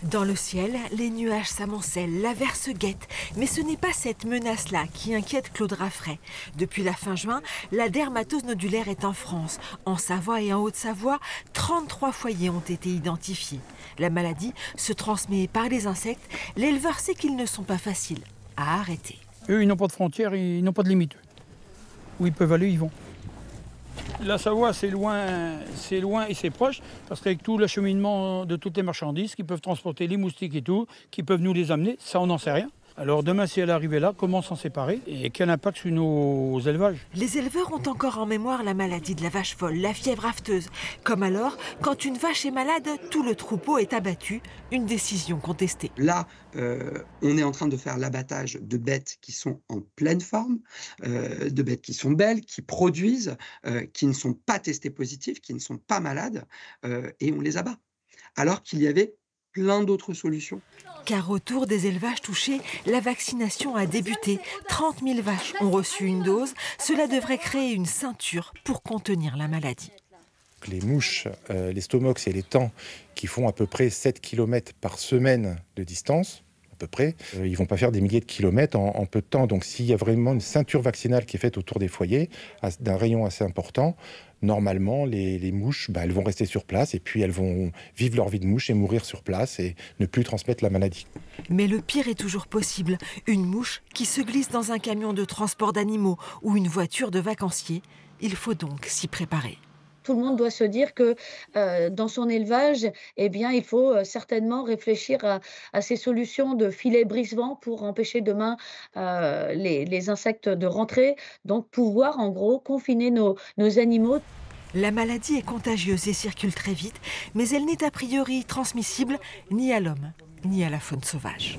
Dans le ciel, les nuages s'amoncellent, l'averse guette. Mais ce n'est pas cette menace-là qui inquiète Claude Raffray. Depuis la fin juin, la dermatose nodulaire est en France. En Savoie et en Haute-Savoie, 33 foyers ont été identifiés. La maladie se transmet par les insectes. L'éleveur sait qu'ils ne sont pas faciles à arrêter. Eux, ils n'ont pas de frontières, ils n'ont pas de limite. Où ils peuvent aller, ils vont. La Savoie, c'est loin et c'est proche, parce qu'avec tout l'acheminement de toutes les marchandises qui peuvent transporter les moustiques et tout, qui peuvent nous les amener, ça on n'en sait rien. Alors demain, si elle arrivait là, comment s'en séparer et quel impact sur nos élevages? Les éleveurs ont encore en mémoire la maladie de la vache folle, la fièvre afteuse. Comme alors, quand une vache est malade, tout le troupeau est abattu, une décision contestée. Là, on est en train de faire l'abattage de bêtes qui sont en pleine forme, de bêtes qui sont belles, qui produisent, qui ne sont pas testées positives, qui ne sont pas malades, et on les abat. Alors qu'il y avait plein d'autres solutions. Car autour des élevages touchés, la vaccination a débuté. 30 000 vaches ont reçu une dose. Cela devrait créer une ceinture pour contenir la maladie. Les mouches, les stomox et les tans qui font à peu près 7 km par semaine de distance, à peu près, ils ne vont pas faire des milliers de kilomètres en peu de temps. Donc s'il y a vraiment une ceinture vaccinale qui est faite autour des foyers, d'un rayon assez important, normalement les mouches, elles vont rester sur place et puis elles vont vivre leur vie de mouche et mourir sur place et ne plus transmettre la maladie. Mais le pire est toujours possible. Une mouche qui se glisse dans un camion de transport d'animaux ou une voiture de vacanciers. Il faut donc s'y préparer. Tout le monde doit se dire que dans son élevage, eh bien, il faut certainement réfléchir à ces solutions de filets brise-vent pour empêcher demain les insectes de rentrer, donc pouvoir en gros confiner nos animaux. La maladie est contagieuse et circule très vite, mais elle n'est a priori transmissible ni à l'homme, ni à la faune sauvage.